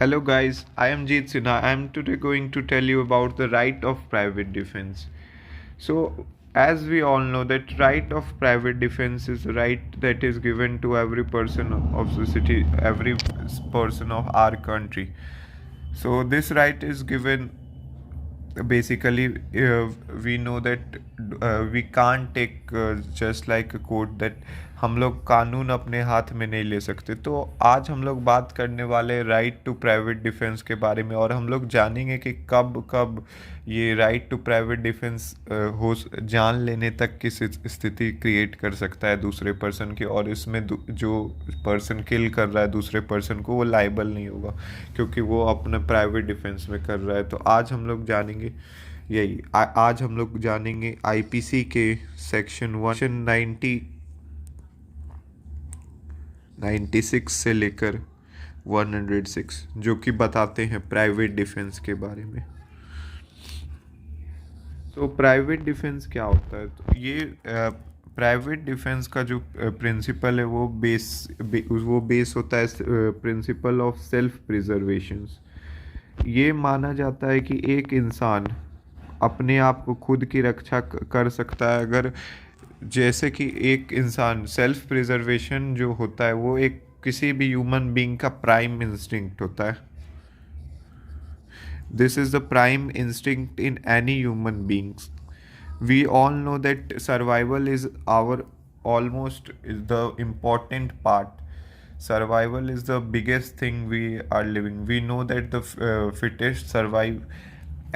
Hello guys, I am Jeet Sinha. I am today going to tell you about the right of private defense. So, as we all know that right of private defense is a right that is given to every person of the city, every person of our country. So this right is given basically we know that we can't take just like a quote that हम लोग कानून अपने हाथ में नहीं ले सकते। तो आज हम लोग बात करने वाले राइट टू प्राइवेट डिफेंस के बारे में, और हम लोग जानेंगे कि कब कब ये राइट टू प्राइवेट डिफेंस हो जान लेने तक की स्थिति क्रिएट कर सकता है दूसरे पर्सन की, और इसमें जो पर्सन किल कर रहा है दूसरे पर्सन को वो लाइबल नहीं होगा क्योंकि वो अपने प्राइवेट डिफेंस में कर रहा है। तो आज हम लोग जानेंगे यही आज हम लोग जानेंगे आईपीसी के सेक्शन 96 से लेकर 106 जो कि बताते हैं प्राइवेट डिफेंस के बारे में। तो प्राइवेट डिफेंस क्या होता है? तो ये प्राइवेट डिफेंस का जो प्रिंसिपल है वो बेस होता है प्रिंसिपल ऑफ सेल्फ प्रिजर्वेशन। ये माना जाता है कि एक इंसान अपने आप को खुद की रक्षा कर सकता है। अगर जैसे कि एक इंसान सेल्फ प्रिजर्वेशन जो होता है वो एक किसी भी ह्यूमन बीइंग का प्राइम इंस्टिंक्ट होता है। This is the prime instinct in any human beings. We all know that survival is our almost is the important part. Survival is the biggest thing we are living. We know that the fittest survive,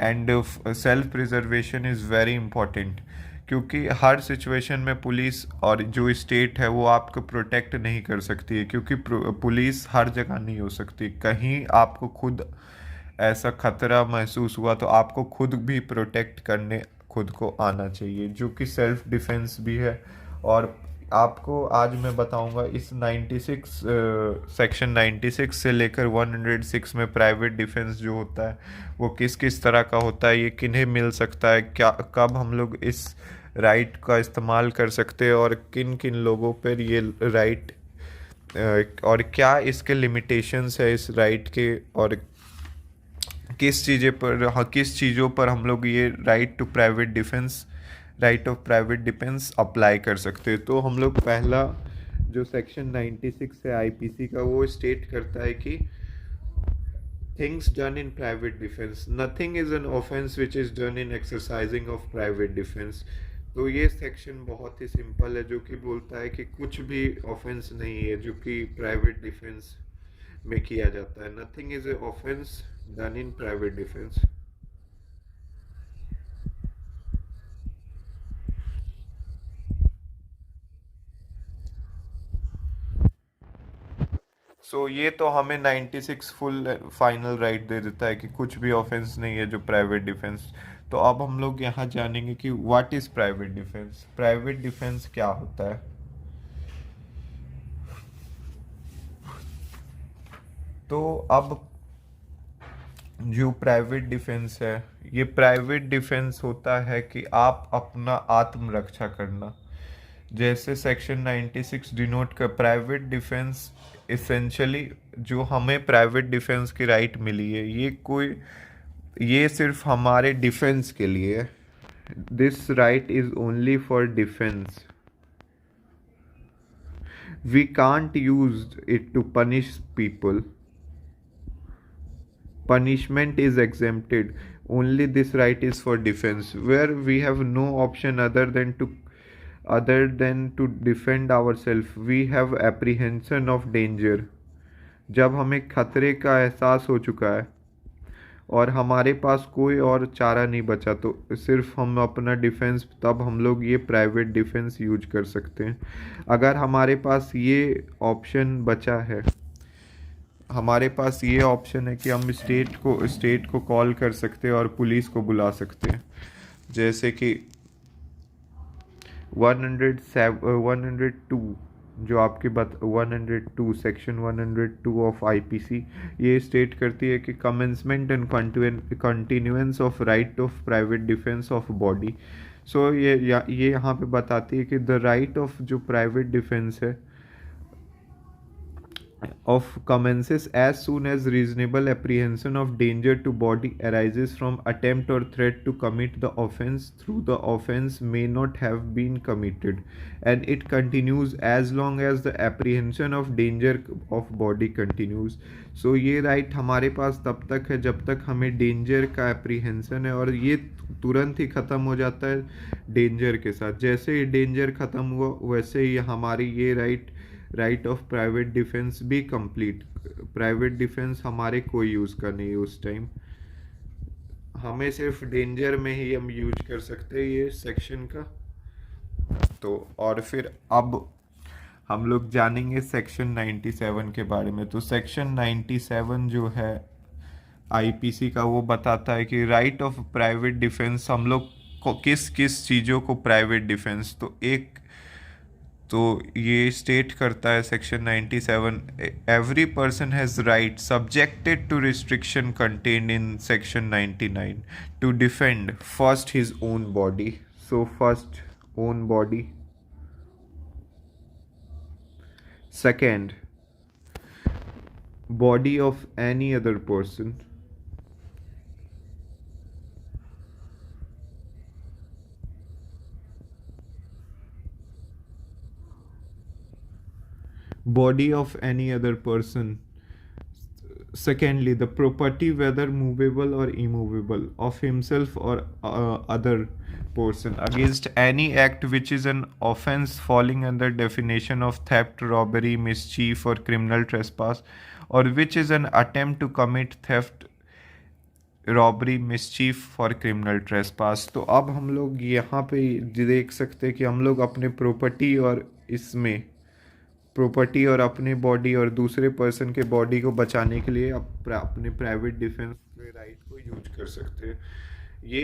and self preservation is very important. क्योंकि हर situation में police और जो state है वो आपको protect नहीं कर सकती है, क्योंकि पुलिस हर जगह नहीं हो सकती। कहीं आपको खुद ऐसा खतरा महसूस हुआ तो आपको खुद भी प्रोटेक्ट करने खुद को आना चाहिए, जो कि सेल्फ डिफेंस भी है। और आपको आज मैं बताऊंगा इस 96 सेक्शन 96 से लेकर 106 में प्राइवेट डिफेंस जो होता है वो किस किस तरह का होता है, ये किन्हें मिल सकता है, क्या कब हम लोग इस राइट का इस्तेमाल कर सकते हैं, और किन किन लोगों पर ये राइट और क्या इसके लिमिटेशंस है इस राइट के, और किस चीज़ों पर हम लोग ये right of private defence apply कर सकते हैं। तो हम लोग पहला जो सेक्शन 96 है आईपीसी का वो स्टेट करता है कि things done in private defence, nothing is an offence which is done in exercising of private defence. तो ये सेक्शन बहुत ही सिंपल है जो कि बोलता है कि कुछ भी ऑफेंस नहीं है जो कि प्राइवेट डिफेंस में किया जाता है। Nothing is a offence done in private defence. So ये तो हमें 96 फुल फाइनल राइट दे देता है कि कुछ भी ऑफेंस नहीं है जो प्राइवेट डिफेंस। तो अब हम लोग यहाँ जानेंगे कि what is private defence. Private defence क्या होता है? तो अब जो प्राइवेट डिफेंस है, ये प्राइवेट डिफेंस होता है कि आप अपना आत्मरक्षा करना। जैसे सेक्शन 96 डिनोट का प्राइवेट डिफेंस इसेंशियली जो हमें प्राइवेट डिफेंस की राइट मिली है ये सिर्फ हमारे डिफेंस के लिए है। This right is only for defence. We can't use it to punish people. Punishment is exempted. Only this right is for defense, where we have no option other than to defend ourselves. We have apprehension of danger. जब हमें खतरे का एहसास हो चुका है और हमारे पास कोई और चारा नहीं बचा तो सिर्फ हम अपना डिफेंस, तब हम लोग ये प्राइवेट डिफेंस यूज कर सकते हैं। अगर हमारे पास ये ऑप्शन बचा है, हमारे पास ये ऑप्शन है कि हम स्टेट को कॉल कर सकते हैं और पुलिस को बुला सकते हैं। जैसे कि 102 जो आपकी बात 102 सेक्शन 102 ऑफ आईपीसी ये स्टेट करती है कि commencement and continuance of right of private defence of body. So ये यहाँ पे बताती है कि द राइट ऑफ जो प्राइवेट डिफेंस है of commences as soon as reasonable apprehension of danger to body arises from attempt or threat to commit the offense through the offense may not have been committed, and it continues as long as the apprehension of danger of body continues. सो ये right हमारे पास तब तक है जब तक हमें danger का apprehension है, और ये तुरंत ही ख़त्म हो जाता है डेंजर के साथ। जैसे ही डेंजर ख़त्म हुआ वैसे ही हमारी ये राइट ऑफ प्राइवेट डिफेंस भी कंप्लीट। प्राइवेट डिफेंस हमारे कोई यूज़ का नहीं है उस टाइम, हमें सिर्फ डेंजर में ही हम यूज कर सकते हैं ये सेक्शन का। तो और फिर अब हम लोग जानेंगे सेक्शन 97 के बारे में। तो सेक्शन 97 जो है आईपीसी का, वो बताता है कि राइट ऑफ प्राइवेट डिफेंस हम लोग को किस किस चीज़ों को प्राइवेट डिफेंस, तो ये स्टेट करता है section 97, every person has right subjected to restriction contained in section 99 to defend first his own body. So first own body, second body of any other person, body of any other person. Secondly, the property whether movable or immovable of himself or other person against any act which is an offense falling under definition of theft, robbery, mischief or criminal trespass, or which is an attempt to commit theft, robbery, mischief for criminal trespass. तो अब हम लोग यहाँ पे देख सकते हैं कि हम लोग अपने प्रॉपर्टी और इसमें प्रॉपर्टी और अपने बॉडी और दूसरे पर्सन के बॉडी को बचाने के लिए अपने प्राइवेट डिफेंस के राइट को यूज कर सकते हैं। ये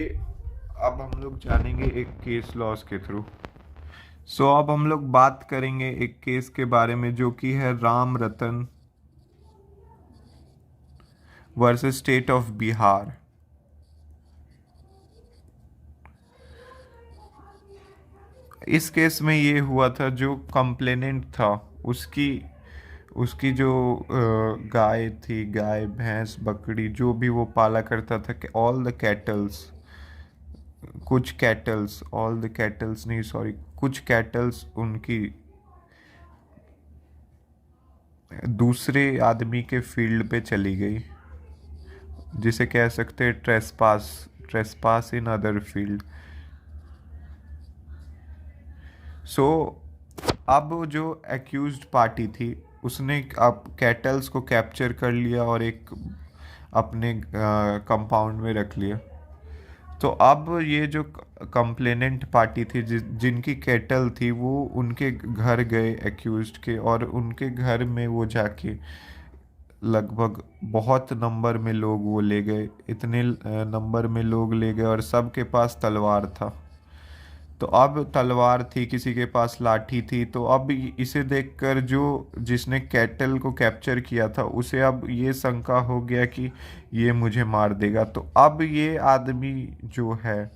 अब हम लोग जानेंगे एक केस लॉज के थ्रू। सो अब हम लोग बात करेंगे एक केस के बारे में जो कि है राम रतन वर्सेस स्टेट ऑफ बिहार। इस केस में ये हुआ था, जो कंप्लेनेंट था उसकी उसकी जो गाय थी, गाय भैंस बकरी जो भी वो पाला करता था, ऑल द कैटल्स, कुछ कैटल्स, ऑल द कैटल्स नहीं सॉरी, कुछ कैटल्स उनकी दूसरे आदमी के फील्ड पे चली गई, जिसे कह सकते हैं trespass, trespass in other field. So अब जो एक्यूज्ड पार्टी थी उसने अब कैटल्स को कैप्चर कर लिया और एक अपने कंपाउंड में रख लिया। तो अब ये जो कंप्लेनेंट पार्टी थी जिनकी कैटल थी, वो उनके घर गए एक्यूज्ड के, और उनके घर में वो जाके लगभग बहुत नंबर में लोग वो ले गए, इतने नंबर में लोग ले गए और सबके पास तलवार था। तो अब तलवार थी, किसी के पास लाठी थी। तो अब इसे देखकर जो जिसने कैटल को कैप्चर किया था उसे अब ये शंका हो गया कि ये मुझे मार देगा। तो अब ये आदमी जो है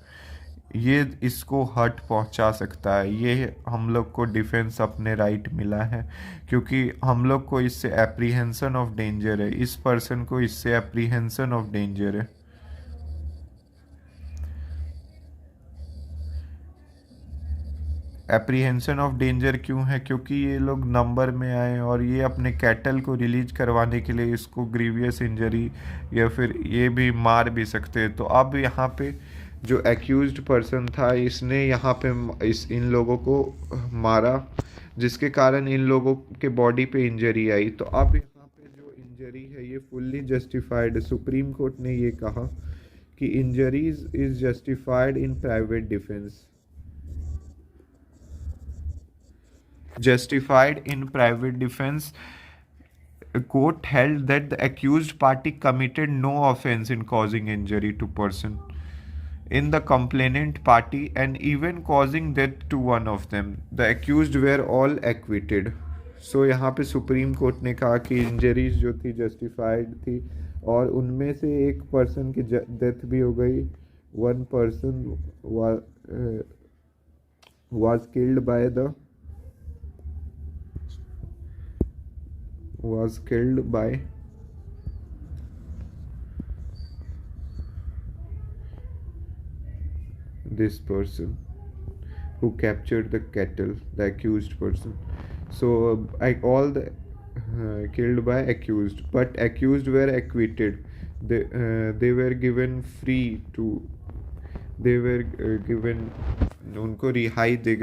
ये इसको हर्ट पहुंचा सकता है। ये हम लोग को डिफेंस अपने राइट मिला है, क्योंकि हम लोग को इससे एप्रीहेंशन ऑफ डेंजर है, इस पर्सन को इससे एप्रीहेंशन ऑफ डेंजर है। एप्रीहेंशन ऑफ डेंजर क्यों है? क्योंकि ये लोग नंबर में आए और ये अपने कैटल को रिलीज करवाने के लिए इसको ग्रीवियस इंजरी या फिर ये भी मार भी सकते हैं। तो अब यहाँ पे जो एक्यूज्ड पर्सन था इसने यहाँ पे इन लोगों को मारा, जिसके कारण इन लोगों के बॉडी पे इंजरी आई। तो अब यहाँ पे जो इंजरी है ये फुल्ली जस्टिफाइड, सुप्रीम कोर्ट ने ये कहा कि injuries is justified in private defence, justified in private defense. A court held that the accused party committed no offense in causing injury to person in the complainant party and even causing death to one of them. The accused were all acquitted. So यहाँ पे supreme court ने कहा कि injuries जो थी justified थी और उनमें से एक पर्सन की डेथ भी हो गई। One person was killed by the was killed by this person who captured the cattle, the accused person. So all the killed by accused, but accused were acquitted. They were given free to, they were given, उनको रिहाई दे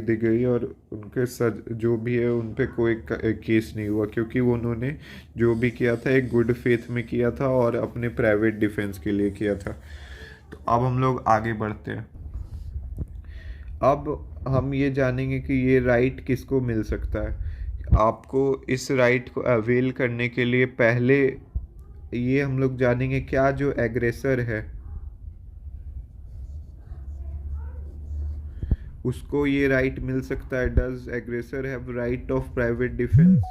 दी गई, और उनके सज जो भी है उन पे कोई केस नहीं हुआ, क्योंकि वो उन्होंने जो भी किया था एक गुड फेथ में किया था और अपने प्राइवेट डिफेंस के लिए किया था। तो अब हम लोग आगे बढ़ते हैं। अब हम ये जानेंगे कि ये राइट किसको मिल सकता है। आपको इस राइट को अवेल करने के लिए पहले ये हम लोग जानेंगे क्या जो एग्रेसर है उसको ये राइट मिल सकता है। Does aggressor have right of private defence?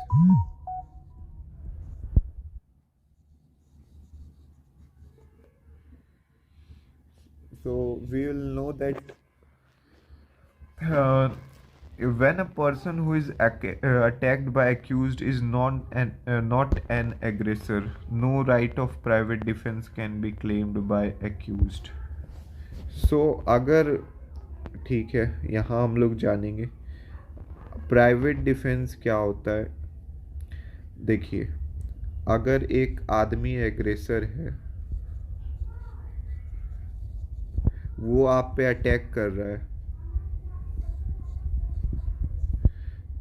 So we will know that when a person who is attacked by accused is not an aggressor, no right of private defense can be claimed by accused. So अगर ठीक है, यहाँ हम लोग जानेंगे private defence क्या होता है। देखिए, अगर एक आदमी एग्रेसर है, वो आप पे अटैक कर रहा है,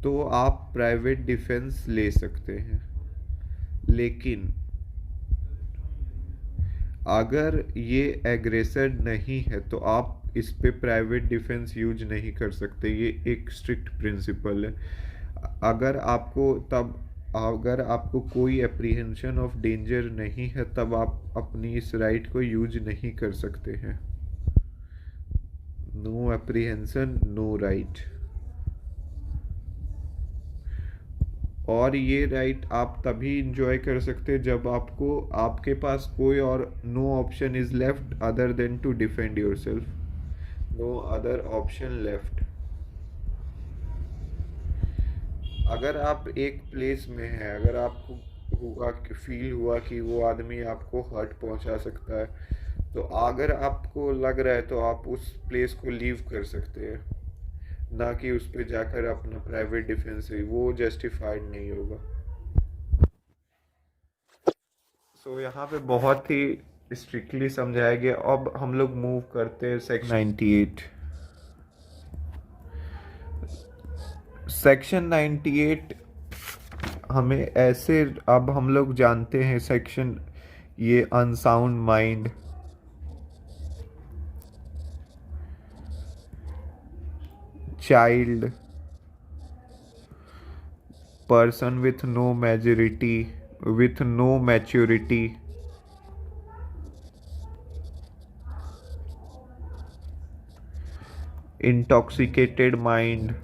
तो आप प्राइवेट डिफेंस ले सकते हैं। लेकिन अगर ये एग्रेसर नहीं है तो आप इस पे प्राइवेट डिफेंस यूज नहीं कर सकते। ये एक स्ट्रिक्ट प्रिंसिपल है। अगर आपको कोई एप्रीहेंशन ऑफ डेंजर नहीं है तब आप अपनी इस राइट को यूज नहीं कर सकते हैं। No apprehension, no right. और ये राइट आप तभी इंजॉय कर सकते हैं जब आपके पास कोई और no option is left other than to defend yourself. No other option left. अगर आप एक प्लेस में हैं, अगर आपको फील हुआ कि वो आदमी आपको हर्ट पहुंचा सकता है, तो अगर आपको लग रहा है तो आप उस प्लेस को लीव कर सकते हैं, ना कि उस पर जाकर अपना प्राइवेट डिफेंस है, वो जस्टिफाइड नहीं होगा। सो यहाँ पे बहुत ही स्ट्रिक्टली समझाया गया। अब हम लोग मूव करते हैं सेक्शन 98। सेक्शन 98 हमें ऐसे, अब हम लोग जानते हैं सेक्शन, ये unsound mind, child, person with no maturity, intoxicated mind,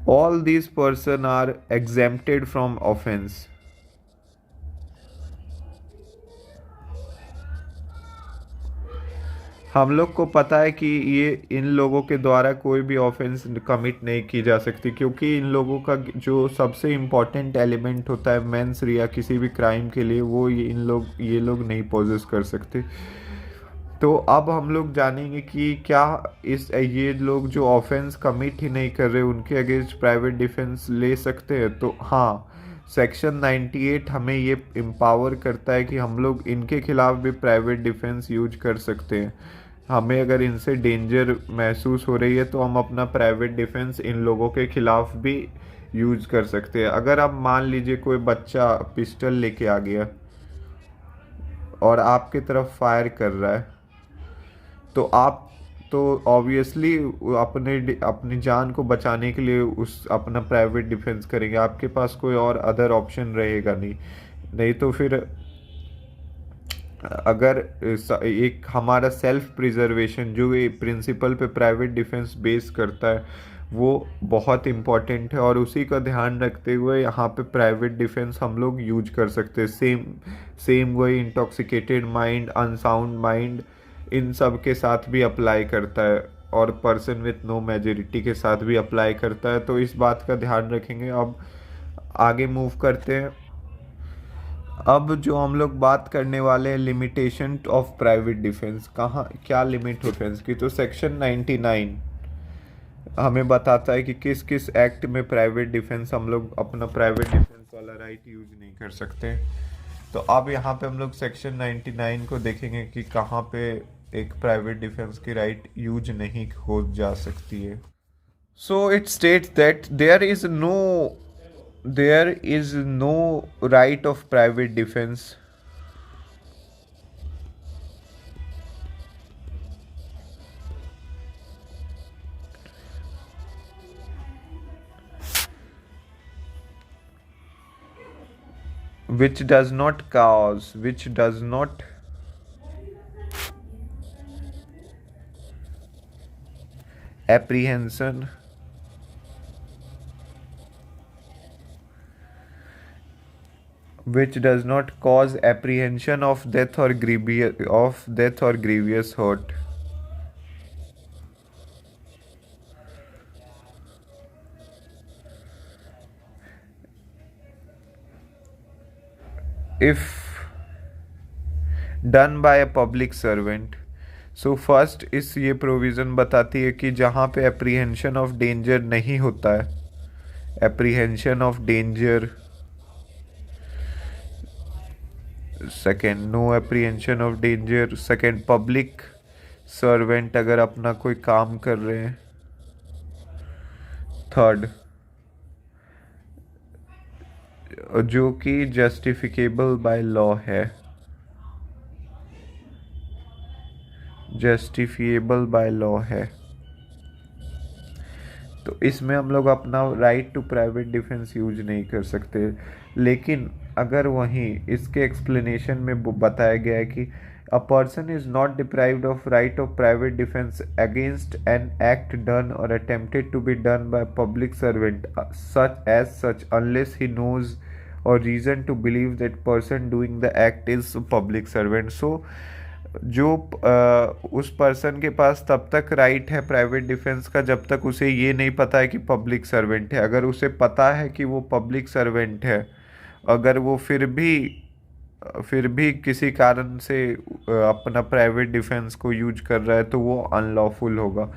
all these person are exempted from offense. हम लोग को पता है कि ये इन लोगों के द्वारा कोई भी ऑफेंस कमिट नहीं की जा सकती, क्योंकि इन लोगों का जो सबसे इम्पोर्टेंट एलिमेंट होता है मेंस या किसी भी क्राइम के लिए, वो ये लोग नहीं पोजेस कर सकते। तो अब हम लोग जानेंगे कि क्या ये लोग जो ऑफेंस कमिट ही नहीं कर रहे उनके अगेंस्ट प्राइवेट डिफेंस ले सकते हैं। तो हाँ, सेक्शन 98 हमें ये एम्पावर करता है कि हम लोग इनके खिलाफ भी प्राइवेट डिफेंस यूज कर सकते हैं। हमें अगर इनसे डेंजर महसूस हो रही है तो हम अपना प्राइवेट डिफेंस इन लोगों के खिलाफ भी यूज कर सकते हैं। अगर आप मान लीजिए कोई बच्चा पिस्टल लेके आ गया और आपकी तरफ फायर कर रहा है, तो आप तो ऑब्वियसली अपनी जान को बचाने के लिए अपना प्राइवेट डिफेंस करेंगे। आपके पास कोई और अदर ऑप्शन रहेगा नहीं तो फिर अगर एक हमारा सेल्फ प्रिजर्वेशन जो ये प्रिंसिपल पे प्राइवेट डिफेंस बेस करता है वो बहुत इम्पॉर्टेंट है, और उसी का ध्यान रखते हुए यहाँ पे प्राइवेट डिफेंस हम लोग यूज कर सकते हैं। सेम वही इंटॉक्सिकेटेड माइंड, अनसाउंड माइंड, इन सब के साथ भी अप्लाई करता है और पर्सन विथ नो मेजोरिटी के साथ भी अप्लाई करता है, तो इस बात का ध्यान रखेंगे। अब आगे मूव करते हैं। अब जो हम लोग बात करने वाले हैं लिमिटेशन ऑफ प्राइवेट डिफेंस, कहाँ क्या लिमिट हो डिफेंस की, तो सेक्शन 99 हमें बताता है कि किस किस एक्ट में प्राइवेट डिफेंस हम लोग अपना प्राइवेट डिफेंस वाला राइट यूज नहीं कर सकते। तो अब यहाँ पे हम लोग सेक्शन 99 को देखेंगे कि कहाँ पे एक प्राइवेट डिफेंस की राइट यूज नहीं हो जा सकती है। So it states that there is no right of private defence which does not apprehension which does not cause apprehension of death or grievous hurt. If done by a public servant, so first इस ये provision बताती है कि जहाँ पे apprehension of danger नहीं होता है, apprehension of danger, second no apprehension of danger, second public servant अगर अपना कोई काम कर रहे हैं, थर्ड जो कि जस्टिफिकेबल बाय लॉ है, जस्टिफिएबल बाय लॉ है, तो इसमें हम लोग अपना right to private defence use नहीं कर सकते। लेकिन अगर वहीं इसके एक्सप्लेनेशन में बताया गया है कि a person is not deprived of right of private defence against an act done or attempted to be done by public servant such unless he knows or reason to believe that person doing the act is public servant. So जो उस person के पास तब तक right है private defence का जब तक उसे ये नहीं पता है कि पब्लिक सर्वेंट है। अगर उसे पता है कि वो पब्लिक सर्वेंट है, अगर वो फिर भी किसी कारण से अपना प्राइवेट डिफेंस को यूज कर रहा है तो वो अनलॉफुल होगा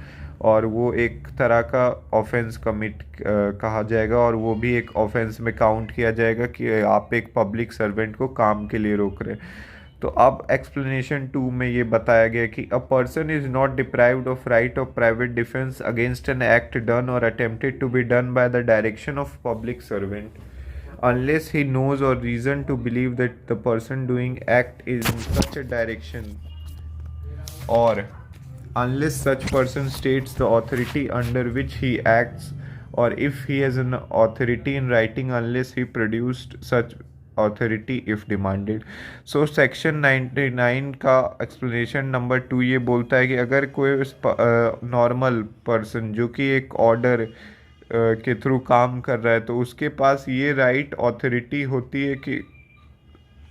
और वो एक तरह का ऑफेंस कमिट कहा जाएगा और वो भी एक ऑफेंस में काउंट किया जाएगा कि आप एक पब्लिक सर्वेंट को काम के लिए रोक रहे हैं। तो अब एक्सप्लेनेशन 2 में ये बताया गया कि a person is not deprived of right of private defence against an act done or attempted to be done by the direction of public servant unless he knows or reason to believe that the person doing act is in such a direction, or unless such person states the authority under which he acts, or if he has an authority in writing unless he produced such authority if demanded। so section 99 का explanation number 2 ये बोलता है कि अगर कोई normal person जो कि एक ऑर्डर के थ्रू काम कर रहा है तो उसके पास ये राइट अथॉरिटी होती है कि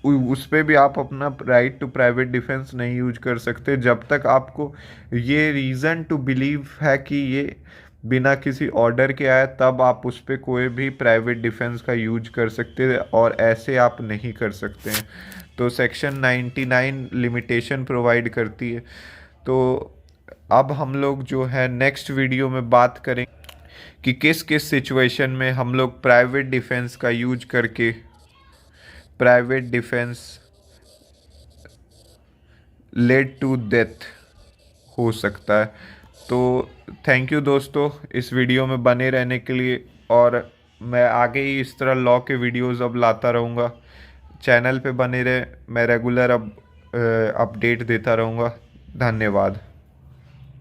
उस पर भी आप अपना राइट टू प्राइवेट डिफेंस नहीं यूज कर सकते जब तक आपको ये रीज़न टू बिलीव है कि ये बिना किसी ऑर्डर के आया, तब आप उस पर कोई भी प्राइवेट डिफेंस का यूज कर सकते हैं और ऐसे आप नहीं कर सकते हैं। तो सेक्शन 99 लिमिटेशन प्रोवाइड करती है। तो अब हम लोग जो है नेक्स्ट वीडियो में बात करें कि किस किस सिचुएशन में हम लोग प्राइवेट डिफेंस का यूज करके private defence led to death हो सकता है। तो थैंक यू दोस्तों इस वीडियो में बने रहने के लिए, और मैं आगे ही इस तरह लॉ के वीडियोस अब लाता रहूँगा। चैनल पे बने रहे, मैं रेगुलर अब अपडेट देता रहूँगा। धन्यवाद।